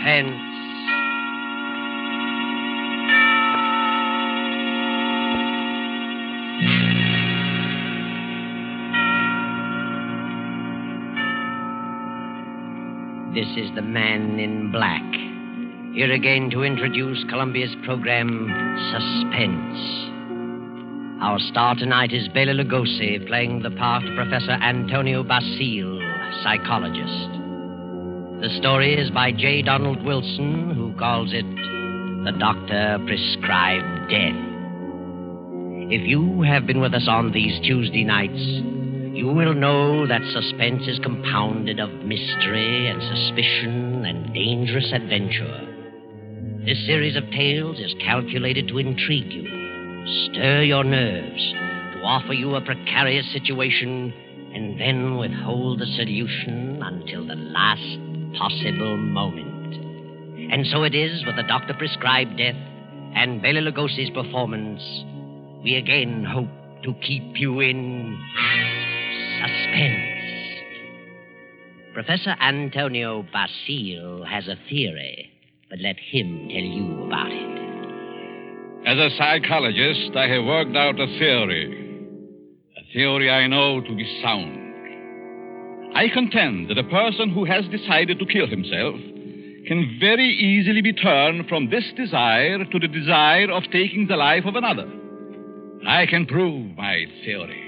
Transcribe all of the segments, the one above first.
Suspense. This is the Man in Black, here again to introduce Columbia's program, Suspense. Our star tonight is Bela Lugosi, playing the part of Professor Antonio Basile, psychologist. The story is by J. Donald Wilson, who calls it The Doctor Prescribed Death. If you have been with us on these Tuesday nights, you will know that suspense is compounded of mystery and suspicion and dangerous adventure. This series of tales is calculated to intrigue you, stir your nerves, to offer you a precarious situation, and then withhold the solution until the last possible moment. And so it is with the Doctor Prescribed Death and Bela Lugosi's performance. We again hope to keep you in suspense. Professor Antonio Basile has a theory, but let him tell you about it. As a psychologist, I have worked out a theory I know to be sound. I contend that a person who has decided to kill himself can very easily be turned from this desire to the desire of taking the life of another. I can prove my theory,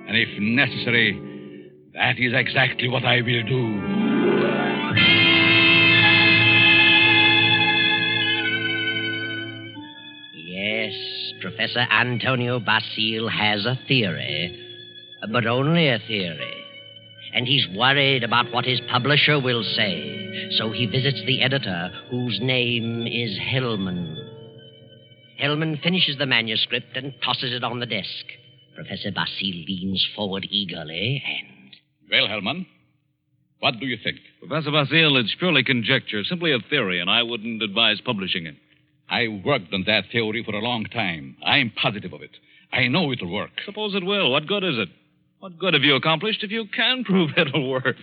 and if necessary, that is exactly what I will do. Yes, Professor Antonio Basile has a theory, but only a theory. And he's worried about what his publisher will say, so he visits the editor, whose name is Hellman. Hellman finishes the manuscript and tosses it on the desk. Professor Basile leans forward eagerly and... Well, Hellman, what do you think? Professor Basile, it's purely conjecture, simply a theory, and I wouldn't advise publishing it. I worked on that theory for a long time. I'm positive of it. I know it'll work. Suppose it will. What good is it? What good have you accomplished if you can prove it'll work?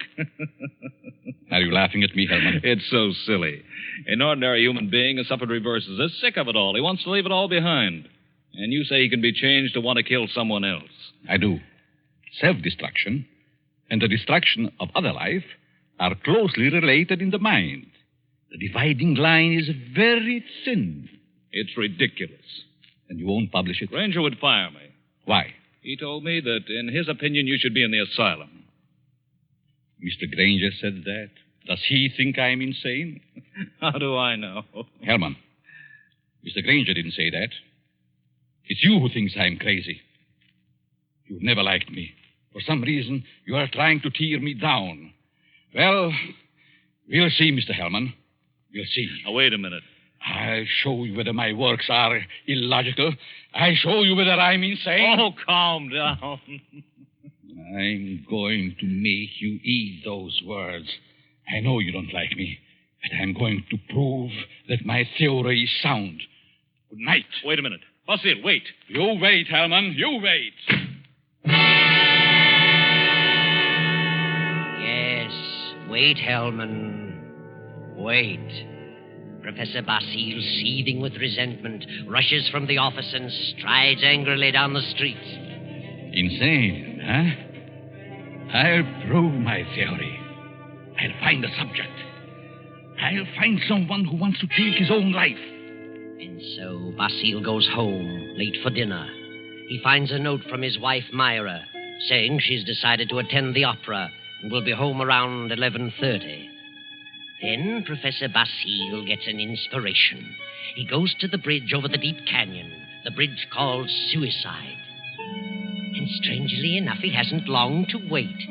Are you laughing at me, Hellman? It's so silly. An ordinary human being has suffered reverses, is sick of it all. He wants to leave it all behind. And you say he can be changed to want to kill someone else. I do. Self-destruction and the destruction of other life are closely related in the mind. The dividing line is very thin. It's ridiculous. And you won't publish it? Granger would fire me. Why? He told me that, in his opinion, you should be in the asylum. Mr. Granger said that. Does he think I'm insane? How do I know? Hellman, Mr. Granger didn't say that. It's you who thinks I'm crazy. You've never liked me. For some reason, you are trying to tear me down. Well, we'll see, Mr. Hellman. We'll see. Now, wait a minute. I'll show you whether my works are illogical. I'll show you whether I'm insane. Oh, calm down. I'm going to make you eat those words. I know you don't like me, but I'm going to prove that my theory is sound. Good night. Wait a minute. Basile, wait. You wait, Hellman. You wait. Yes, wait, Hellman. Wait. Professor Basile, seething with resentment, rushes from the office and strides angrily down the street. Insane, huh? I'll prove my theory. I'll find a subject. I'll find someone who wants to take his own life. And so Basile goes home, late for dinner. He finds a note from his wife, Myra, saying she's decided to attend the opera and will be home around 11:30. Then Professor Basile gets an inspiration. He goes to the bridge over the deep canyon, the bridge called Suicide. And strangely enough, he hasn't long to wait.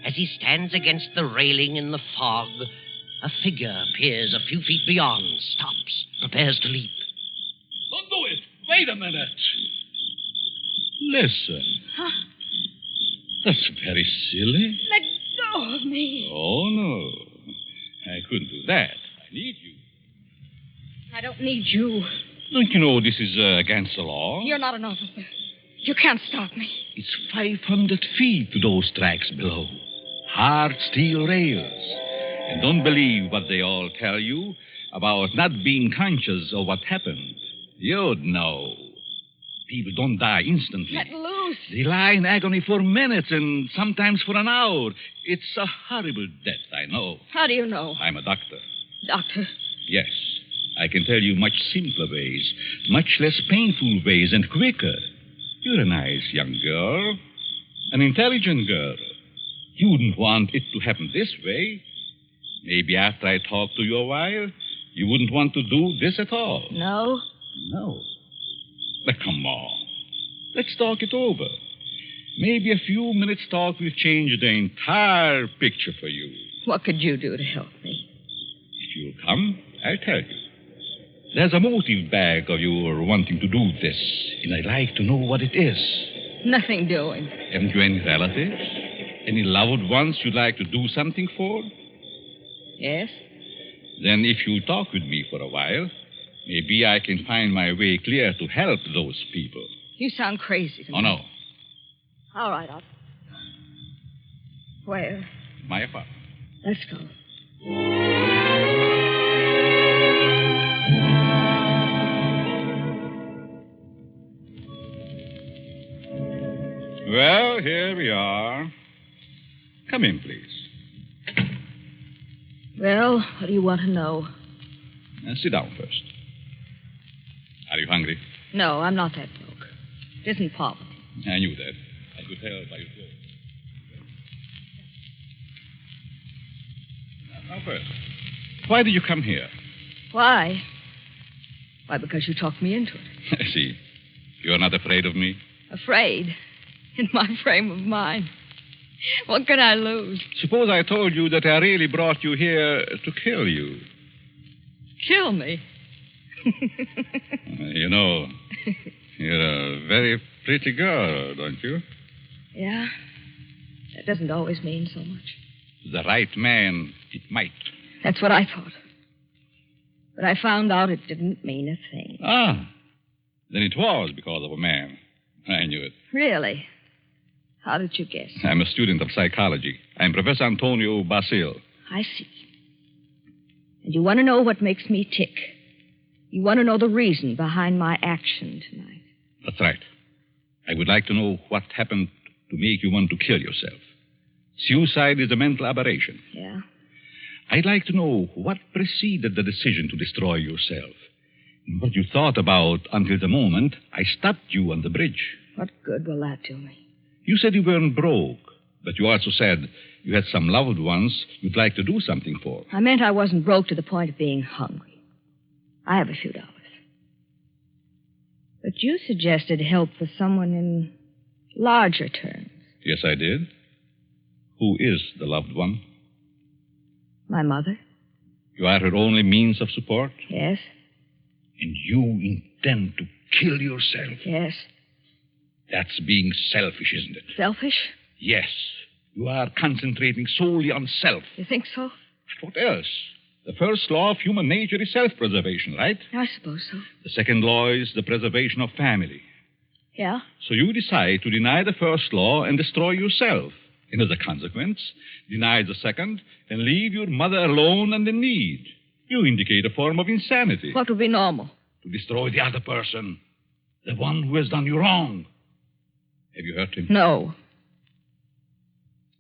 As he stands against the railing in the fog, a figure appears a few feet beyond, stops, prepares to leap. Don't do it. Wait a minute. Listen. Huh? That's very silly. Let go of me. Oh, no. I couldn't do that. I need you. I don't need you. Don't you know this is against the law? You're not an officer. You can't stop me. It's 500 feet to those tracks below. Hard steel rails. And don't believe what they all tell you about not being conscious of what happened. You'd know. People don't die instantly. Let loose. They lie in agony for minutes and sometimes for an hour. It's a horrible death, I know. How do you know? I'm a doctor. Doctor? Yes. I can tell you much simpler ways, much less painful ways, and quicker. You're a nice young girl, an intelligent girl. You wouldn't want it to happen this way. Maybe after I talk to you a while, you wouldn't want to do this at all. No? No. But come on. Let's talk it over. Maybe a few minutes' talk will change the entire picture for you. What could you do to help me? If you'll come, I'll tell you. There's a motive back of your wanting to do this, and I'd like to know what it is. Nothing doing. Haven't you any relatives? Any loved ones you'd like to do something for? Yes? Then if you'll talk with me for a while, maybe I can find my way clear to help those people. You sound crazy to me. Oh, no. All right, Where? My apartment. Let's go. Well, here we are. Come in, please. Well, what do you want to know? Sit down first. Are you hungry? No, I'm not that broke. It isn't poverty. I knew that. I could tell by your clothes. Now, first, why did you come here? Why? Why, because you talked me into it. I see. You're not afraid of me? Afraid? In my frame of mind. What could I lose? Suppose I told you that I really brought you here to kill you. Kill me? You know, you're a very pretty girl, don't you? Yeah. That doesn't always mean so much. The right man, it might. That's what I thought. But I found out it didn't mean a thing. Ah. Then it was because of a man. I knew it. Really? How did you guess? I'm a student of psychology. I'm Professor Antonio Basil. I see. And you want to know what makes me tick. You want to know the reason behind my action tonight. That's right. I would like to know what happened to make you want to kill yourself. Suicide is a mental aberration. Yeah? I'd like to know what preceded the decision to destroy yourself. And what you thought about until the moment I stopped you on the bridge. What good will that do me? You said you weren't broke, but you also said you had some loved ones you'd like to do something for. I meant I wasn't broke to the point of being hungry. I have a few dollars. But you suggested help for someone in larger terms. Yes, I did. Who is the loved one? My mother. You are her only means of support? Yes. And you intend to kill yourself? Yes. That's being selfish, isn't it? Selfish? Yes. You are concentrating solely on self. You think so? What else? The first law of human nature is self-preservation, right? I suppose so. The second law is the preservation of family. Yeah? So you decide to deny the first law and destroy yourself. And as a consequence, deny the second and leave your mother alone and in need. You indicate a form of insanity. What would be normal? To destroy the other person. The one who has done you wrong. Have you hurt him? No.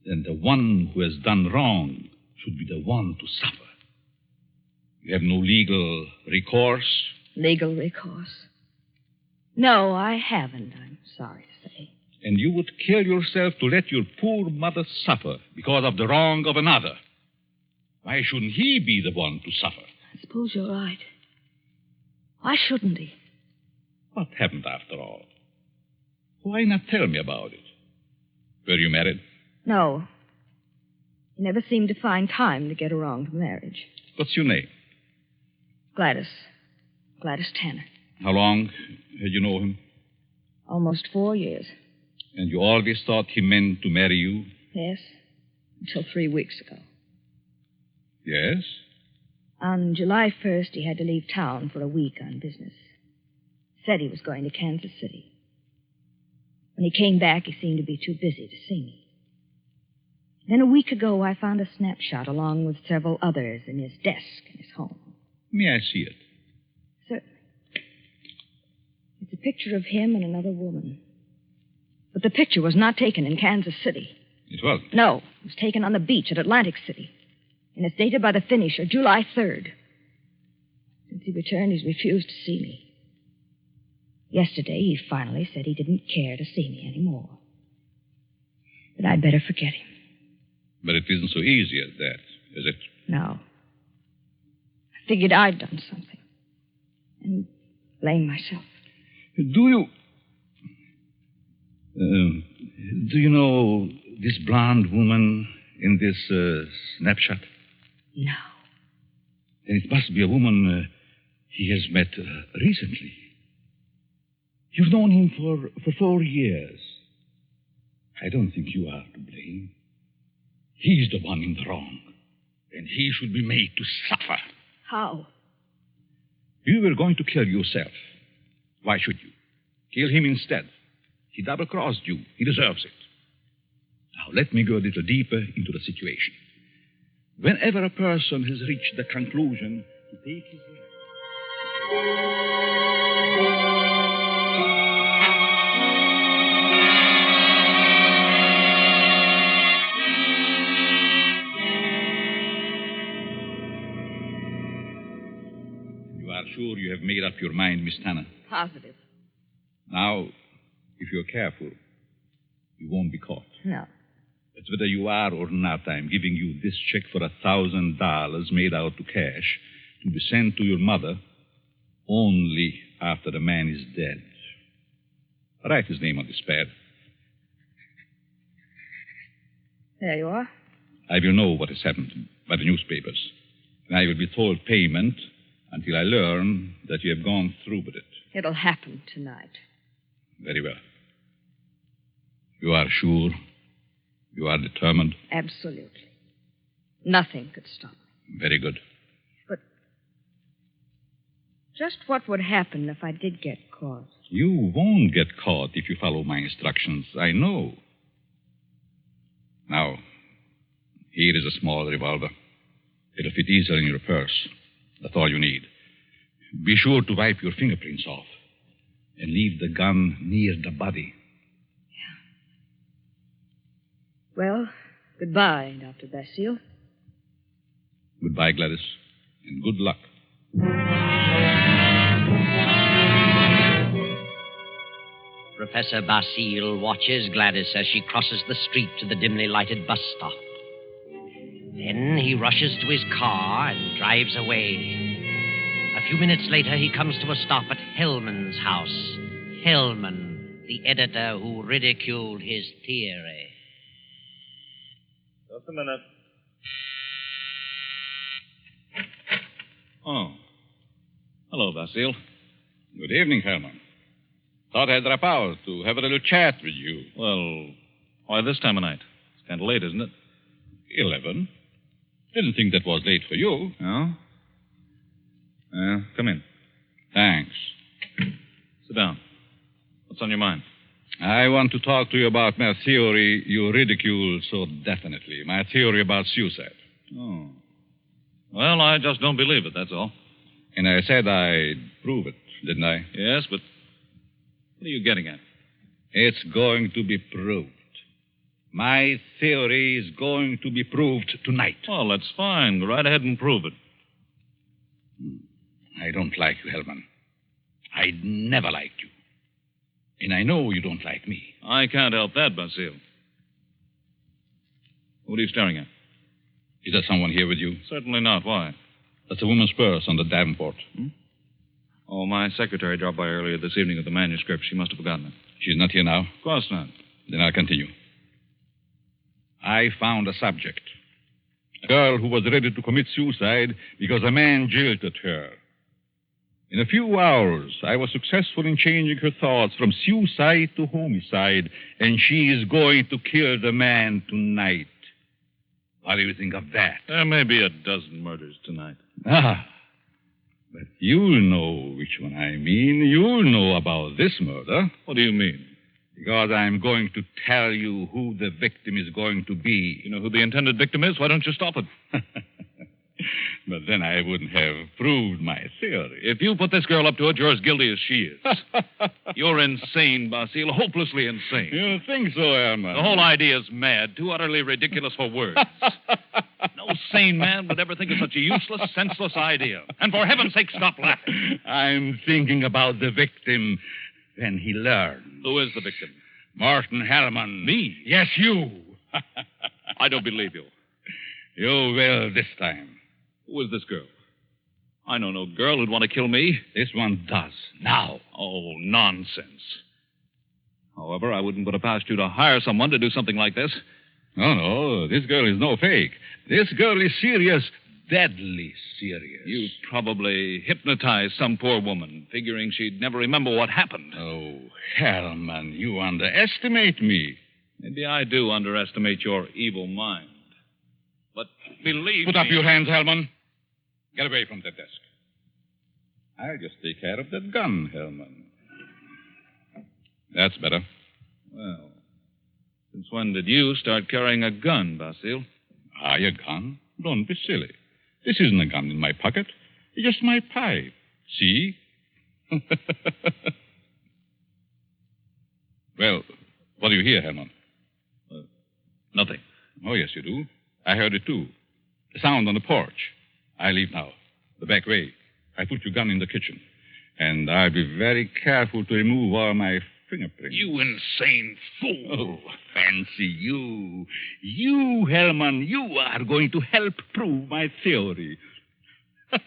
Then the one who has done wrong should be the one to suffer. You have no legal recourse? Legal recourse? No, I haven't, I'm sorry to say. And you would kill yourself to let your poor mother suffer because of the wrong of another. Why shouldn't he be the one to suffer? I suppose you're right. Why shouldn't he? What happened after all? Why not tell me about it? Were you married? No. He never seemed to find time to get around to marriage. What's your name? Gladys. Gladys Tanner. How long had you known him? Almost 4 years. And you always thought he meant to marry you? Yes. Until 3 weeks ago. Yes? On July 1st, he had to leave town for a week on business. Said he was going to Kansas City. When he came back, he seemed to be too busy to see me. Then a week ago, I found a snapshot along with several others in his desk in his home. May I see it? Certainly. It's a picture of him and another woman. But the picture was not taken in Kansas City. It wasn't? No. It was taken on the beach at Atlantic City. And it's dated by the finisher, July 3rd. Since he returned, he's refused to see me. Yesterday, he finally said he didn't care to see me anymore. That I'd better forget him. But it isn't so easy as that, is it? No. I figured I'd done something. And blame myself. Do you know this blonde woman in this snapshot? No. Then it must be a woman he has met recently. You've known him for 4 years. I don't think you are to blame. He's the one in the wrong. And he should be made to suffer. How? You were going to kill yourself. Why should you? Kill him instead. He double-crossed you. He deserves it. Now, let me go a little deeper into the situation. Whenever a person has reached the conclusion to take his life... Sure you have made up your mind, Miss Tanner? Positive. Now, if you're careful, you won't be caught. No. But whether you are or not, I'm giving you this check for $1,000 made out to cash to be sent to your mother only after the man is dead. Write his name on this pad. There you are. I will know what has happened by the newspapers. And I will be told payment until I learn that you have gone through with it. It'll happen tonight. Very well. You are sure? You are determined? Absolutely. Nothing could stop me. Very good. But just what would happen if I did get caught? You won't get caught if you follow my instructions. I know. Now, here is a small revolver. It'll fit easily in your purse. That's all you need. Be sure to wipe your fingerprints off and leave the gun near the body. Yeah. Well, goodbye, Dr. Basile. Goodbye, Gladys, and good luck. Professor Basile watches Gladys as she crosses the street to the dimly lighted bus stop. Then he rushes to his car and drives away. A few minutes later, he comes to a stop at Hellman's house. Hellman, the editor who ridiculed his theory. Just a minute. Oh. Hello, Basile. Good evening, Hellman. Thought I'd drop out to have a little chat with you. Well, why this time of night? It's kind of late, isn't it? 11. Didn't think that was late for you. No? Come in. Thanks. Sit down. What's on your mind? I want to talk to you about my theory you ridiculed so definitely. My theory about suicide. Oh. Well, I just don't believe it, that's all. And I said I'd prove it, didn't I? Yes, but what are you getting at? It's going to be proved. My theory is going to be proved tonight. Well, that's fine. Go right ahead and prove it. I don't like you, Hellman. I never liked you. And I know you don't like me. I can't help that, Basile. What are you staring at? Is there someone here with you? Certainly not. Why? That's a woman's purse on the Davenport. Oh, my secretary dropped by earlier this evening with the manuscript. She must have forgotten it. She's not here now? Of course not. Then I'll continue. I found a subject. A girl who was ready to commit suicide because a man jilted her. In a few hours, I was successful in changing her thoughts from suicide to homicide, and she is going to kill the man tonight. What do you think of that? There may be a dozen murders tonight. Ah, but you'll know which one I mean. You'll know about this murder. What do you mean? Because I'm going to tell you who the victim is going to be. You know who the intended victim is? Why don't you stop it? But then I wouldn't have proved my theory. If you put this girl up to it, you're as guilty as she is. You're insane, Basile. Hopelessly insane. You think so, Herman? The whole idea is mad. Too utterly ridiculous for words. No sane man would ever think of such a useless, senseless idea. And for heaven's sake, stop laughing. I'm thinking about the victim when he learns. Who is the victim? Martin Hellman. Me? Yes, you. I don't believe you. You will this time. Who is this girl? I know no girl who'd want to kill me. This one does. Now. Oh, nonsense. However, I wouldn't put it past you to hire someone to do something like this. No, this girl is no fake. This girl is serious, deadly serious. You probably hypnotized some poor woman, figuring she'd never remember what happened. Oh, Hellman, you underestimate me. Maybe I do underestimate your evil mind. But believe Put me... up your hands, Hellman. Get away from that desk. I'll just take care of that gun, Hellman. That's better. Well, since when did you start carrying a gun, Basile? A gun? Don't be silly. This isn't a gun in my pocket. It's just my pipe. See? Well, what do you hear, Herman? Nothing. Oh, yes, you do. I heard it, too. The sound on the porch. I leave now. The back way. I put your gun in the kitchen. And I'll be very careful to remove all my fingerprints. You insane fool. Oh, fancy you. You, Hellman, you are going to help prove my theory. Good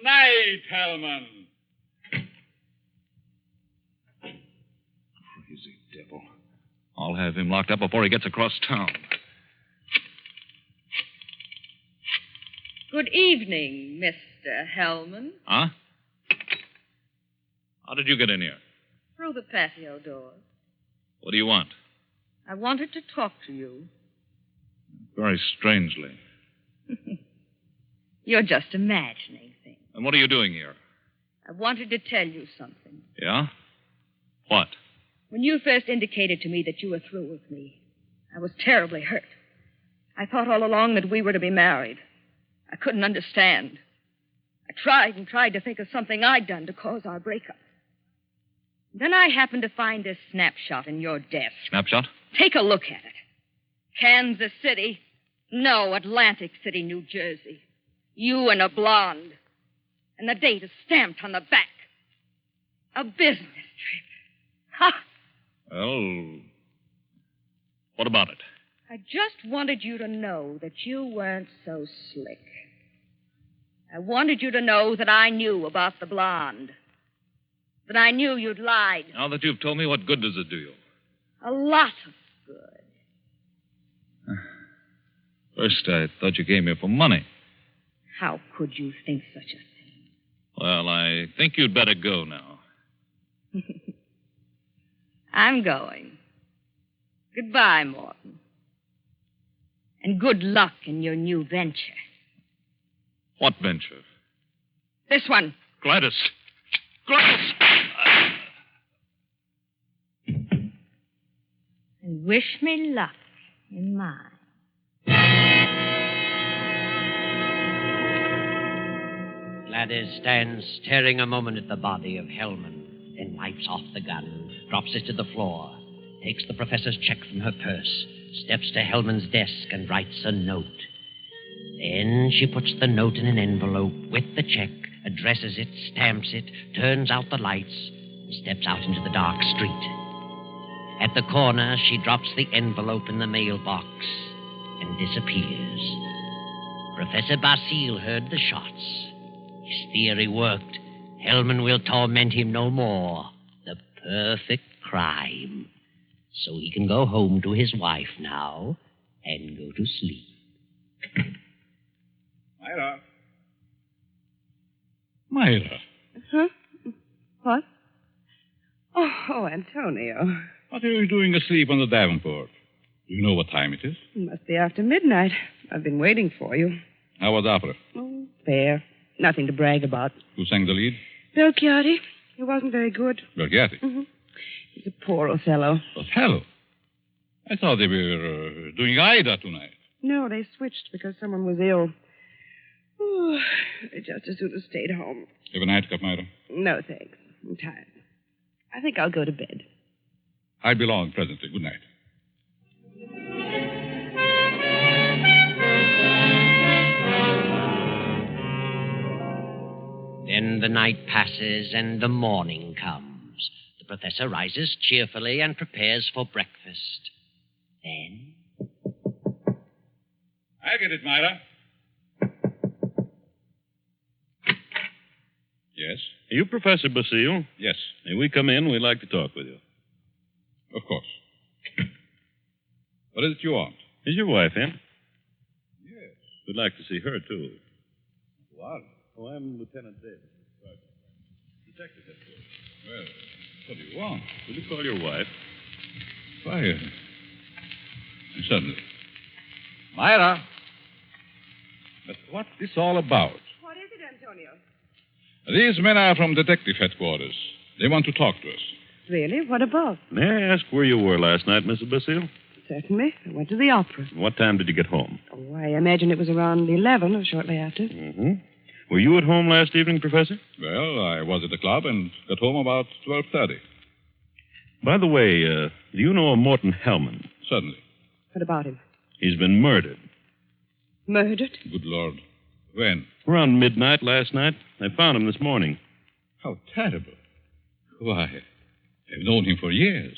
night, Hellman. Crazy devil. I'll have him locked up before he gets across town. Good evening, Mr. Hellman. Huh? How did you get in here? Through the patio door. What do you want? I wanted to talk to you. Very strangely. You're just imagining things. And what are you doing here? I wanted to tell you something. Yeah? What? When you first indicated to me that you were through with me, I was terribly hurt. I thought all along that we were to be married. I couldn't understand. I tried and tried to think of something I'd done to cause our breakup. Then I happened to find this snapshot in your desk. Snapshot? Take a look at it. Kansas City. No, Atlantic City, New Jersey. You and a blonde. And the date is stamped on the back. A business trip. Ha! Well, what about it? I just wanted you to know that you weren't so slick. I wanted you to know that I knew about the blonde. That I knew you'd lied. Now that you've told me, what good does it do you? A lot of good. First, I thought you came here for money. How could you think such a thing? Well, I think you'd better go now. I'm going. Goodbye, Morton. And good luck in your new venture. What venture? This one. Gladys. Gladys! And wish me luck in mine. Gladys stands staring a moment at the body of Hellman, then wipes off the gun, drops it to the floor, takes the professor's check from her purse, steps to Hellman's desk and writes a note. Then she puts the note in an envelope with the check, addresses it, stamps it, turns out the lights, and steps out into the dark street. At the corner, she drops the envelope in the mailbox and disappears. Professor Basile heard the shots. His theory worked. Hellman will torment him no more. The perfect crime. So he can go home to his wife now and go to sleep. Myra. Huh? What? Oh, Antonio. What are you doing asleep on the Davenport? Do you know what time it is? It must be after midnight. I've been waiting for you. How was opera? Oh, fair. Nothing to brag about. Who sang the lead? Bill Chiardi. He wasn't very good. Vulgarity. Mm-hmm. He's a poor Othello. Othello? I thought they were doing Ida tonight. No, they switched because someone was ill. Oh, I just as soon have stayed home. Have a nightcap, Myra? No, thanks. I'm tired. I think I'll go to bed. I'll be along presently. Good night. Then the night passes and the morning comes. The professor rises cheerfully and prepares for breakfast. Then... I get it, Myra. Yes? Are you Professor Basile? Yes. May we come in? We'd like to talk with you. Of course. What is it you want? Is your wife in? Yes. We'd like to see her, too. What? Oh, I'm Lieutenant Davis. Detective headquarters. Well, what do you want? Will you call your wife? Why, certainly. Myra! But what's this all about? What is it, Antonio? These men are from detective headquarters. They want to talk to us. Really? What about? May I ask where you were last night, Mrs. Basile? Certainly. I went to the opera. What time did you get home? Oh, I imagine it was around 11 or shortly after. Mm-hmm. Were you at home last evening, Professor? Well, I was at the club and got home about 12:30. By the way, do you know a Morton Hellman? Certainly. What about him? He's been murdered. Murdered? Good Lord. When? Around midnight last night. I found him this morning. How terrible. Why, I've known him for years.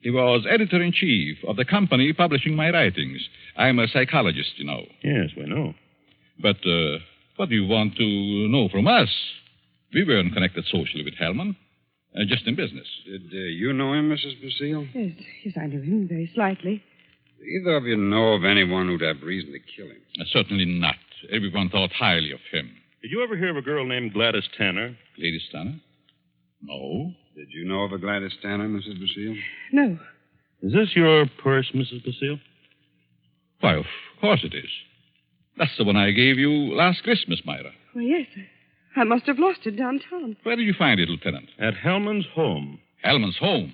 He was editor-in-chief of the company publishing my writings. I'm a psychologist, you know. Yes, we know. But what do you want to know from us? We weren't connected socially with Hellman. Just in business. Did you know him, Mrs. Basile? Yes, I knew him very slightly. Do either of you know of anyone who'd have reason to kill him? Certainly not. Everyone thought highly of him. Did you ever hear of a girl named Gladys Tanner? Lady Stanner? No. Did you know of a Gladys Tanner, Mrs. Basile? No. Is this your purse, Mrs. Basile? Why, of course it is. That's the one I gave you last Christmas, Myra. Well, yes. I must have lost it downtown. Where did you find it, Lieutenant? At Hellman's home. Hellman's home?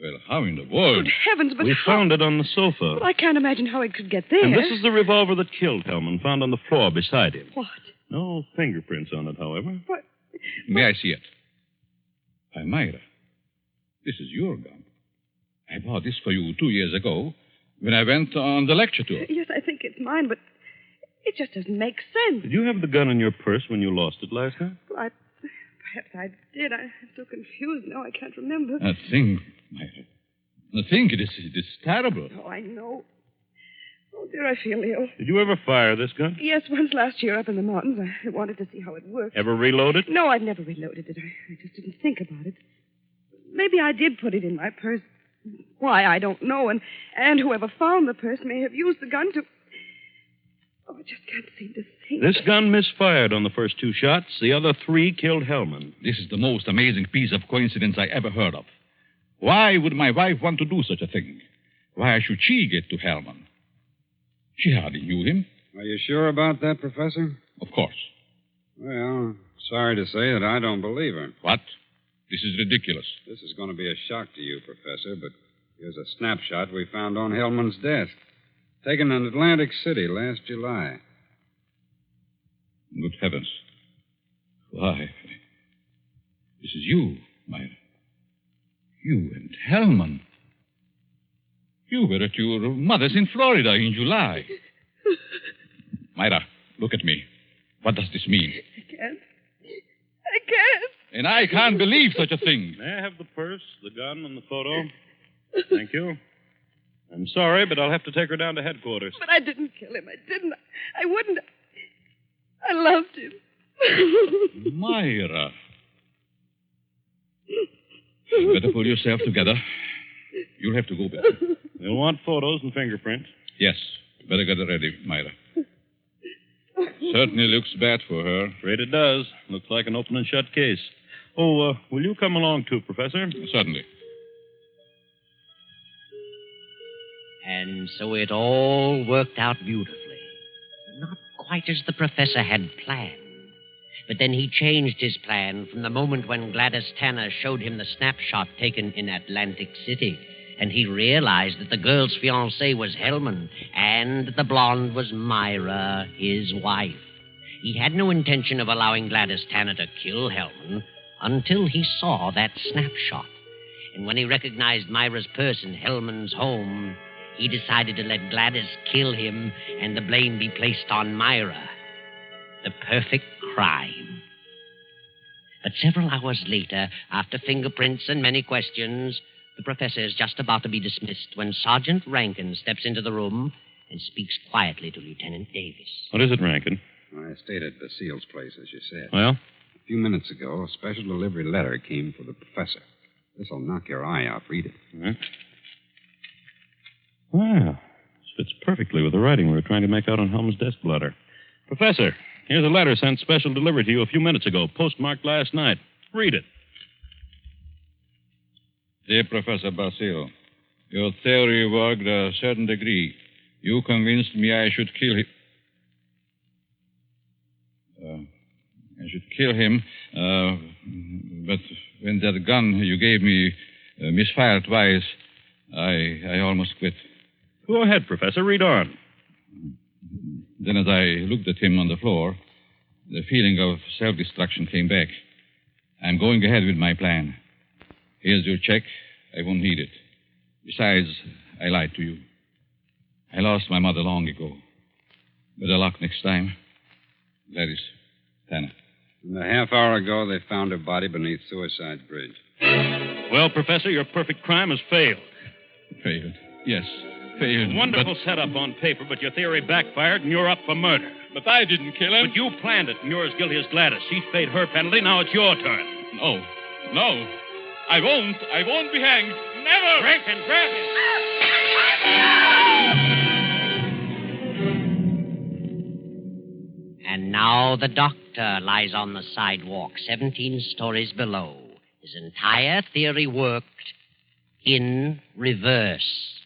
Well, how in the world? Good heavens, but We found it on the sofa. Well, I can't imagine how it could get there. And this is the revolver that killed Hellman, found on the floor beside him. What? No fingerprints on it, however. What? May I see it? Why, Myra, this is your gun. I bought this for you 2 years ago when I went on the lecture tour. Yes, I think it's mine, but it just doesn't make sense. Did you have the gun in your purse when you lost it last night? Well, perhaps I did. I'm so confused now I can't remember. Think, Myra. Think, it is terrible. Oh, I know. Oh, dear, I feel ill. Did you ever fire this gun? Yes, once last year up in the mountains. I wanted to see how it worked. Ever reload it? No, I've never reloaded it. I just didn't think about it. Maybe I did put it in my purse. Why, I don't know. And whoever found the purse may have used the gun to... Oh, I just can't seem to think. This gun misfired on the first 2 shots. The other 3 killed Hellman. This is the most amazing piece of coincidence I ever heard of. Why would my wife want to do such a thing? Why should she get to Hellman? She hardly knew him. Are you sure about that, Professor? Of course. Well, sorry to say that I don't believe her. What? This is ridiculous. This is going to be a shock to you, Professor, but here's a snapshot we found on Hellman's desk. Taken in Atlantic City last July. Good heavens. Why? This is you, Myra. You and Hellman. You were at your mother's in Florida in July. Myra, look at me. What does this mean? I can't. And I can't believe such a thing. May I have the purse, the gun, and the photo? Thank you. I'm sorry, but I'll have to take her down to headquarters. But I didn't kill him. I didn't. I wouldn't. I loved him. Myra. You better pull yourself together. You'll have to go back. You'll want photos and fingerprints. Yes. Better get it ready, Myra. Certainly looks bad for her. Afraid it does. Looks like an open and shut case. Oh, will you come along too, Professor? Certainly. And so it all worked out beautifully. Not quite as the professor had planned. But then he changed his plan from the moment when Gladys Tanner showed him the snapshot taken in Atlantic City. And he realized that the girl's fiancé was Hellman, and the blonde was Myra, his wife. He had no intention of allowing Gladys Tanner to kill Hellman until he saw that snapshot. And when he recognized Myra's purse in Hellman's home, he decided to let Gladys kill him and the blame be placed on Myra. The perfect crime. But several hours later, after fingerprints and many questions, the professor is just about to be dismissed when Sergeant Rankin steps into the room and speaks quietly to Lieutenant Davis. What is it, Rankin? I stayed at Basile's place, as you said. Well? A few minutes ago, a special delivery letter came for the professor. This'll knock your eye out. Read it. Huh? Wow. This fits perfectly with the writing we were trying to make out on Helm's desk blotter. Professor, here's a letter sent special delivery to you a few minutes ago, postmarked last night. Read it. Dear Professor Basile, your theory worked a certain degree. You convinced me I should kill him. But when that gun you gave me misfired twice, I almost quit. Go ahead, Professor. Read on. Then as I looked at him on the floor, the feeling of self-destruction came back. I'm going ahead with my plan. Here's your check. I won't need it. Besides, I lied to you. I lost my mother long ago. Better luck next time. Gladys Tanner. And a half hour ago, they found her body beneath Suicide Bridge. Well, Professor, your perfect crime has failed. Failed? Yes, failed. Wonderful setup on paper, but your theory backfired and you're up for murder. But I didn't kill him. But you planned it, and you're as guilty as Gladys. She's paid her penalty. Now it's your turn. No. I won't be hanged. Never! Rankin, grab him. And now the doctor lies on the sidewalk 17 stories below. His entire theory worked in reverse.